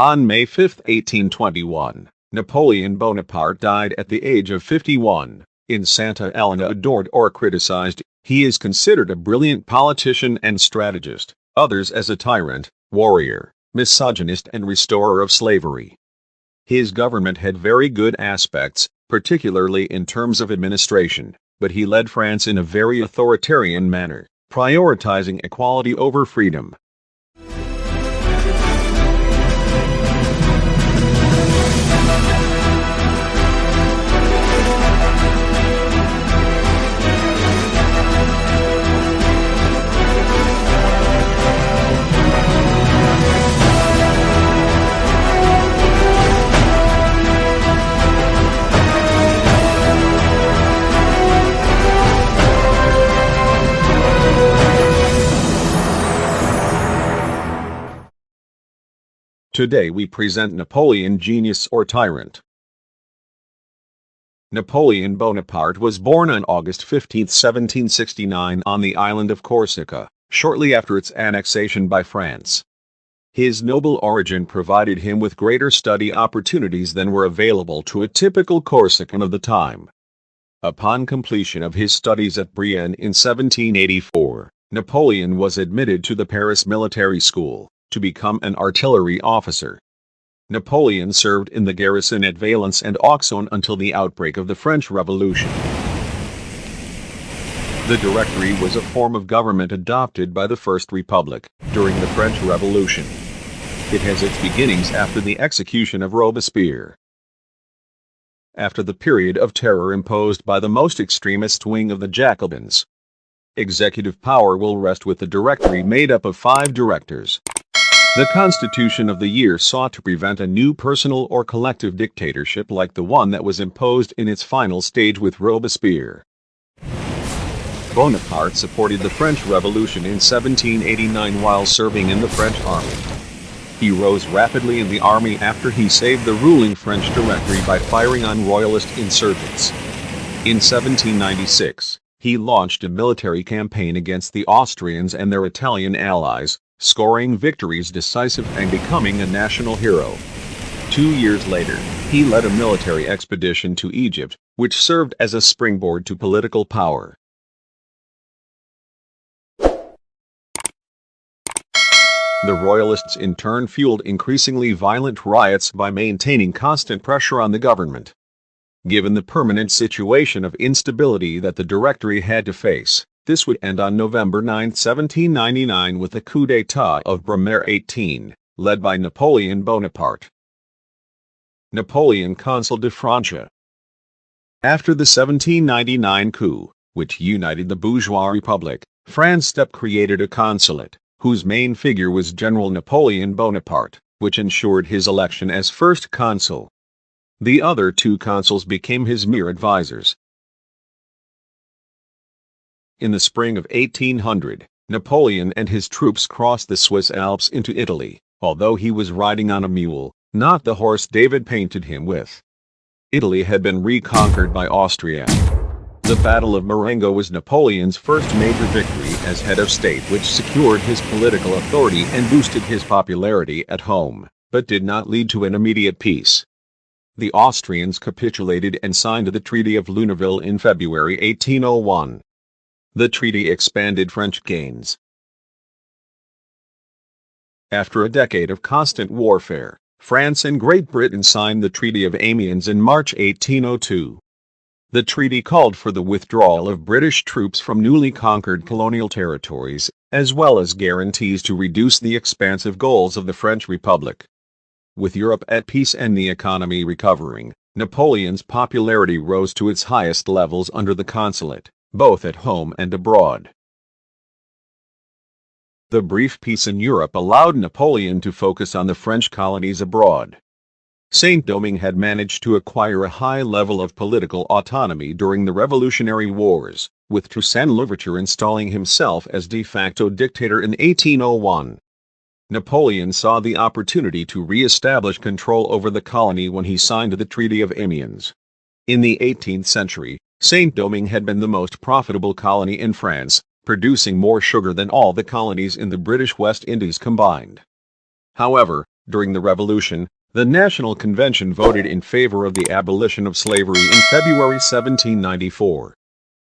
On May 5, 1821, Napoleon Bonaparte died at the age of 51. In Santa Elena.Adored or criticized, he is considered a brilliant politician and strategist, others as a tyrant, warrior, misogynist and restorer of slavery. His government had very good aspects, particularly in terms of administration, but he led France in a very authoritarian manner, prioritizing equality over freedom. Today we present Napoleon Genius or Tyrant. Napoleon Bonaparte was born on August 15, 1769 on the island of Corsica, shortly after its annexation by France. His noble origin provided him with greater study opportunities than were available to a typical Corsican of the time. Upon completion of his studies at Brienne in 1784, Napoleon was admitted to the Paris Military School to become an artillery officer. Napoleon served in the garrison at Valence and Auxonne until the outbreak of the French Revolution. The Directory was a form of government adopted by the First Republic during the French Revolution. It has its beginnings after the execution of Robespierre. After the period of terror imposed by the most extremist wing of the Jacobins, executive power will rest with the Directory made up of 5 directors. The Constitution of the year sought to prevent a new personal or collective dictatorship like the one that was imposed in its final stage with Robespierre. Bonaparte supported the French Revolution in 1789 while serving in the French army. He rose rapidly in the army after he saved the ruling French Directory by firing on royalist insurgents. In 1796, he launched a military campaign against the Austrians and their Italian allies, scoring victories decisive and becoming a national hero. 2 years later, he led a military expedition to Egypt, which served as a springboard to political power. The Royalists in turn fueled increasingly violent riots by maintaining constant pressure on the government. Given the permanent situation of instability that the Directory had to face, this would end on November 9, 1799 with the coup d'état of Brumaire 18, led by Napoleon Bonaparte. Napoleon Consul de France. After the 1799 coup, which united the bourgeois republic, France created a consulate, whose main figure was General Napoleon Bonaparte, which ensured his election as first consul. The other 2 consuls became his mere advisors. In the spring of 1800, Napoleon and his troops crossed the Swiss Alps into Italy, although he was riding on a mule, not the horse David painted him with. Italy had been reconquered by Austria. The Battle of Marengo was Napoleon's first major victory as head of state, which secured his political authority and boosted his popularity at home, but did not lead to an immediate peace. The Austrians capitulated and signed the Treaty of Luneville in February 1801. The treaty expanded French gains. After a decade of constant warfare, France and Great Britain signed the Treaty of Amiens in March 1802. The treaty called for the withdrawal of British troops from newly conquered colonial territories, as well as guarantees to reduce the expansive goals of the French Republic. With Europe at peace and the economy recovering, Napoleon's popularity rose to its highest levels under the consulate, both at home and abroad. The brief peace in Europe allowed Napoleon to focus on the French colonies abroad. Saint-Domingue had managed to acquire a high level of political autonomy during the Revolutionary Wars, with Toussaint Louverture installing himself as de facto dictator in 1801. Napoleon saw the opportunity to re-establish control over the colony when he signed the Treaty of Amiens. In the 18th century, Saint-Domingue had been the most profitable colony in France, producing more sugar than all the colonies in the British West Indies combined. However, During the Revolution, the National Convention voted in favor of the abolition of slavery in February 1794.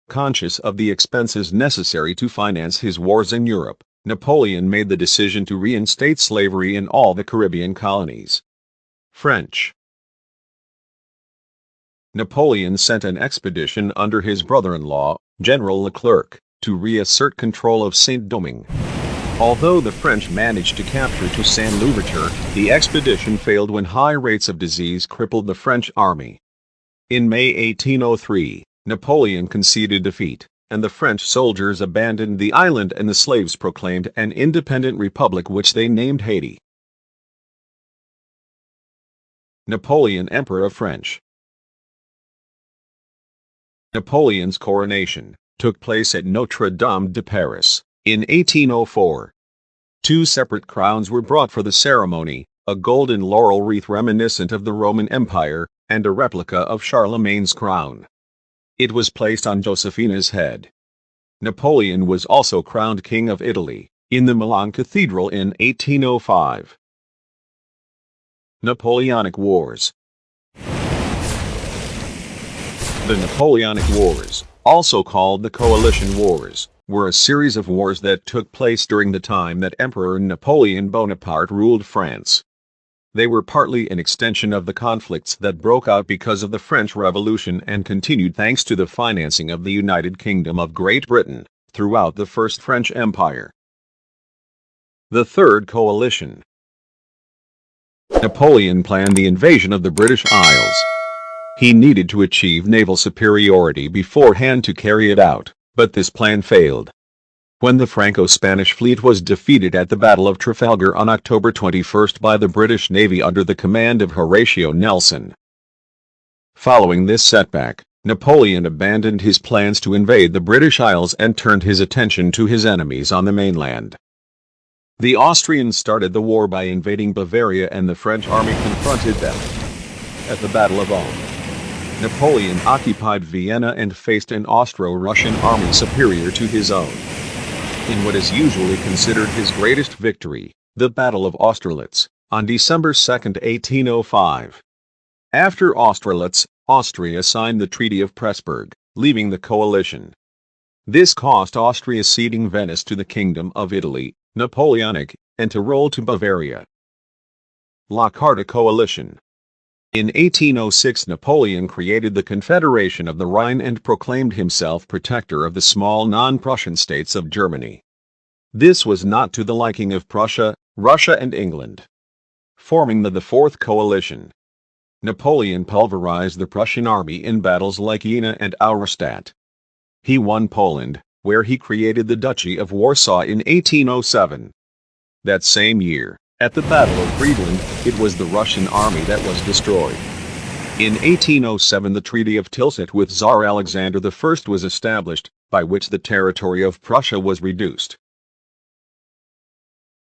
Conscious of the expenses necessary to finance his wars in Europe, Napoleon made the decision to reinstate slavery in all the Caribbean colonies. French. Napoleon sent an expedition under his brother-in-law, General Leclerc, to reassert control of Saint-Domingue. Although the French managed to capture Toussaint Louverture, the expedition failed when high rates of disease crippled the French army. In May 1803, Napoleon conceded defeat, and the French soldiers abandoned the island and the slaves proclaimed an independent republic which they named Haiti. Napoleon, Emperor of French. Napoleon's coronation took place at Notre Dame de Paris in 1804. Two separate crowns were brought for the ceremony, a golden laurel wreath reminiscent of the Roman Empire, and a replica of Charlemagne's crown. It was placed on Josephina's head. Napoleon was also crowned King of Italy, in the Milan Cathedral in 1805. Napoleonic Wars. The Napoleonic Wars, also called the Coalition Wars, were a series of wars that took place during the time that Emperor Napoleon Bonaparte ruled France. They were partly an extension of the conflicts that broke out because of the French Revolution and continued thanks to the financing of the United Kingdom of Great Britain throughout the First French Empire. The Third Coalition. Napoleon planned the invasion of the British Isles. He needed to achieve naval superiority beforehand to carry it out, but this plan failed. When the Franco-Spanish fleet was defeated at the Battle of Trafalgar on October 21 by the British Navy under the command of Horatio Nelson. Following this setback, Napoleon abandoned his plans to invade the British Isles and turned his attention to his enemies on the mainland. The Austrians started the war by invading Bavaria and the French army confronted them. At the Battle of Ulm, Napoleon occupied Vienna and faced an Austro-Russian army superior to his own. In what is usually considered his greatest victory, the Battle of Austerlitz, on December 2, 1805. After Austerlitz, Austria signed the Treaty of Pressburg, leaving the coalition. This cost Austria ceding Venice to the Kingdom of Italy, Napoleonic, and Tyrol to Bavaria. La Carta Coalition. In 1806 Napoleon created the Confederation of the Rhine and proclaimed himself protector of the small non-Prussian states of Germany. This was not to the liking of Prussia, Russia and England. Forming the Fourth Coalition, Napoleon pulverized the Prussian army in battles like Jena and Auerstadt. He won Poland, where he created the Duchy of Warsaw in 1807. That same year, at the Battle of Friedland, it was the Russian army that was destroyed. In 1807 the Treaty of Tilsit with Tsar Alexander I was established, by which the territory of Prussia was reduced.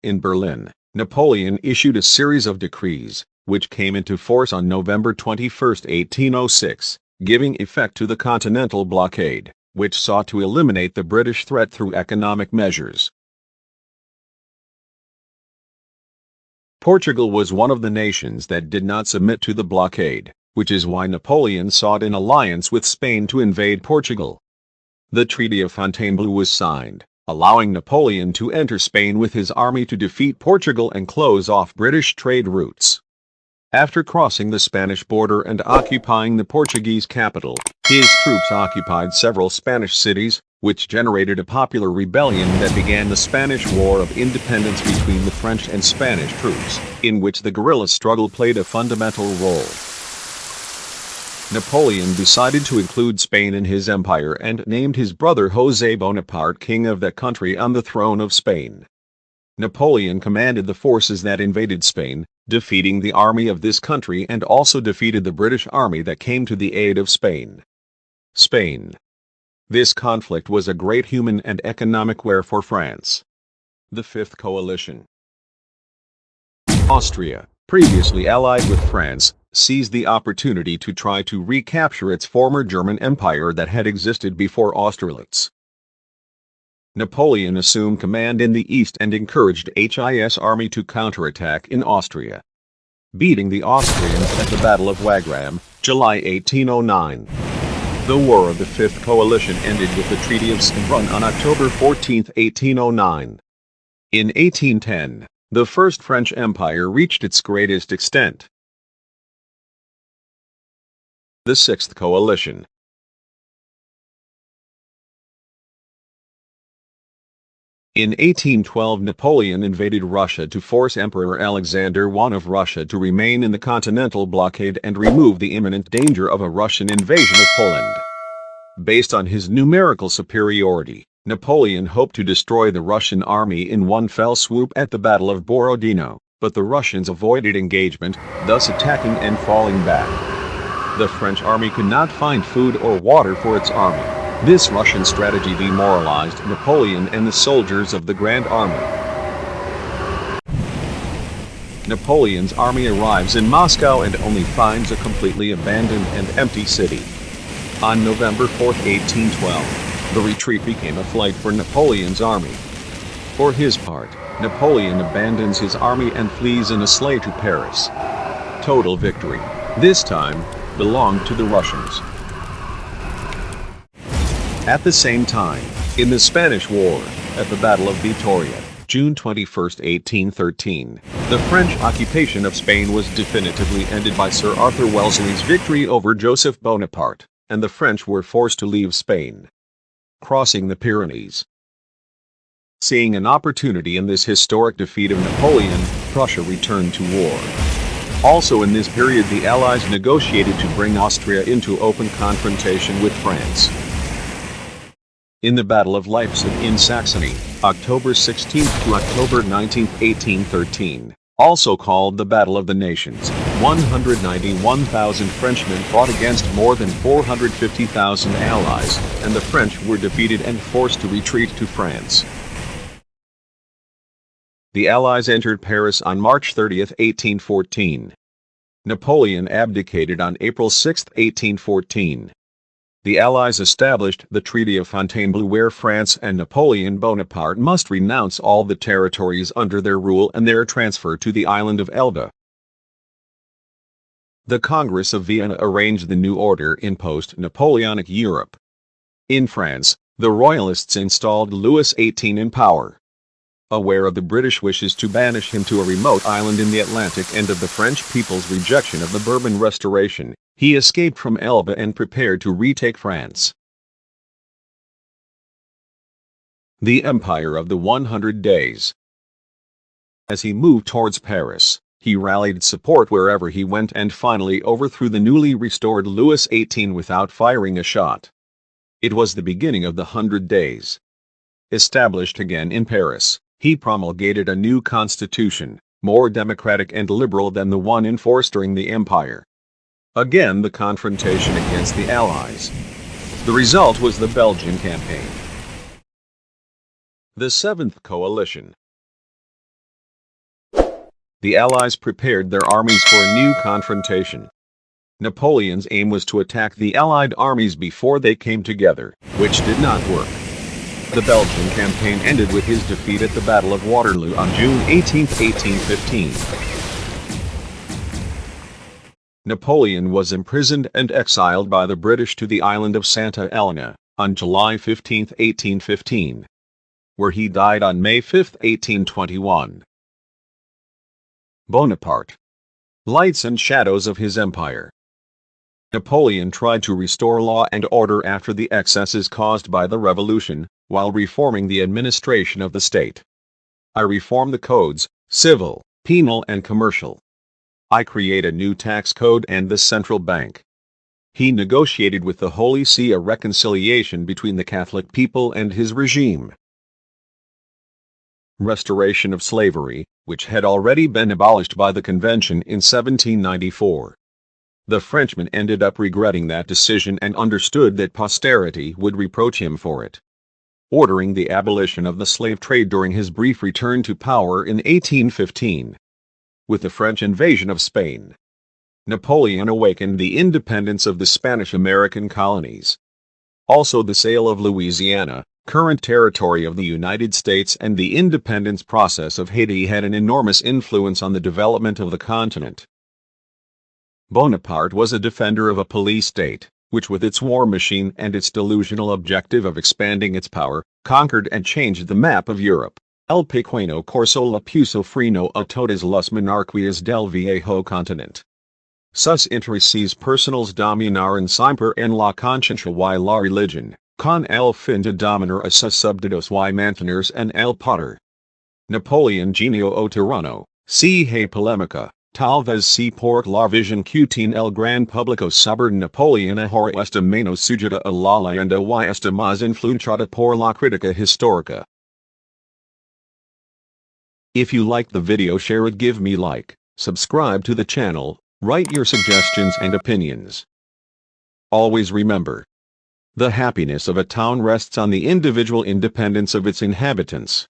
In Berlin, Napoleon issued a series of decrees, which came into force on November 21, 1806, giving effect to the Continental Blockade, which sought to eliminate the British threat through economic measures. Portugal was one of the nations that did not submit to the blockade, which is why Napoleon sought an alliance with Spain to invade Portugal. The Treaty of Fontainebleau was signed, allowing Napoleon to enter Spain with his army to defeat Portugal and close off British trade routes. After crossing the Spanish border and occupying the Portuguese capital, his troops occupied several Spanish cities, which generated a popular rebellion that began the Spanish War of Independence between the French and Spanish troops, in which the guerrilla struggle played a fundamental role. Napoleon decided to include Spain in his empire and named his brother José Bonaparte king of that country on the throne of Spain. Napoleon commanded the forces that invaded Spain, defeating the army of this country and also defeated the British army that came to the aid of Spain. Spain. This conflict was a great human and economic wear for France. The Fifth Coalition. Austria, previously allied with France, seized the opportunity to try to recapture its former German Empire that had existed before Austerlitz. Napoleon assumed command in the east and encouraged his army to counterattack in Austria, beating the Austrians at the Battle of Wagram, July 1809. The War of the Fifth Coalition ended with the Treaty of Sèvres on October 14, 1809. In 1810, the First French Empire reached its greatest extent. The Sixth Coalition. In 1812, Napoleon invaded Russia to force Emperor Alexander I of Russia to remain in the continental blockade and remove the imminent danger of a Russian invasion of Poland. Based on his numerical superiority, Napoleon hoped to destroy the Russian army in one fell swoop at the Battle of Borodino, but the Russians avoided engagement, thus attacking and falling back. The French army could not find food or water for its army. This Russian strategy demoralized Napoleon and the soldiers of the Grand Army. Napoleon's army arrives in Moscow and only finds a completely abandoned and empty city. On November 4, 1812, the retreat became a flight for Napoleon's army. For his part, Napoleon abandons his army and flees in a sleigh to Paris. Total victory, this time, belonged to the Russians. At the same time, in the Spanish War, at the Battle of Vitoria, June 21, 1813, the French occupation of Spain was definitively ended by Sir Arthur Wellesley's victory over Joseph Bonaparte, and the French were forced to leave Spain, crossing the Pyrenees. Seeing an opportunity in this historic defeat of Napoleon, Prussia returned to war. Also in this period, the Allies negotiated to bring Austria into open confrontation with France. In the Battle of Leipzig in Saxony, October 16 to October 19, 1813, also called the Battle of the Nations, 191,000 Frenchmen fought against more than 450,000 Allies, and the French were defeated and forced to retreat to France. The Allies entered Paris on March 30, 1814. Napoleon abdicated on April 6, 1814. The Allies established the Treaty of Fontainebleau, where France and Napoleon Bonaparte must renounce all the territories under their rule and their transfer to the island of Elba. The Congress of Vienna arranged the new order in post-Napoleonic Europe. In France, the Royalists installed Louis XVIII in power. Aware of the British wishes to banish him to a remote island in the Atlantic and of the French people's rejection of the Bourbon Restoration, he escaped from Elba and prepared to retake France. The Empire of the 100 Days. As he moved towards Paris, he rallied support wherever he went and finally overthrew the newly restored Louis XVIII without firing a shot. It was the beginning of the 100 Days. Established again in Paris, he promulgated a new constitution, more democratic and liberal than the one in force during the Empire. Again the confrontation against the Allies. The result was the Belgian campaign. The Seventh Coalition. The Allies prepared their armies for a new confrontation. Napoleon's aim was to attack the Allied armies before they came together, which did not work. The Belgian campaign ended with his defeat at the Battle of Waterloo on June 18, 1815. Napoleon was imprisoned and exiled by the British to the island of Santa Elena on July 15, 1815, where he died on May 5, 1821. Bonaparte. Lights and shadows of his empire. Napoleon tried to restore law and order after the excesses caused by the revolution, while reforming the administration of the state. I reform the codes, civil, penal and commercial. I create a new tax code and the central bank. He negotiated with the Holy See a reconciliation between the Catholic people and his regime. Restoration of slavery, which had already been abolished by the Convention in 1794. The Frenchman ended up regretting that decision and understood that posterity would reproach him for it, ordering the abolition of the slave trade during his brief return to power in 1815. With the French invasion of Spain, Napoleon awakened the independence of the Spanish-American colonies. Also the sale of Louisiana, current territory of the United States and the independence process of Haiti had an enormous influence on the development of the continent. Bonaparte was a defender of a police state, which with its war machine and its delusional objective of expanding its power, conquered and changed the map of Europe. El pequeño corso la puso freno a todas las monarquías del viejo continente. Sus intereses personales dominaron siempre en la conciencia y la religión, con el fin de dominar a sus súbditos y mantenerse en el poder. Napoleon genio o tirano, si hay polémica, tal vez si por la visión que tiene el gran público sobre Napoleon ahora está menos sujeta a la leyenda y está más influenciada por la crítica histórica. If you liked the video, share it, give me like, subscribe to the channel, write your suggestions and opinions. Always remember, the happiness of a town rests on the individual independence of its inhabitants.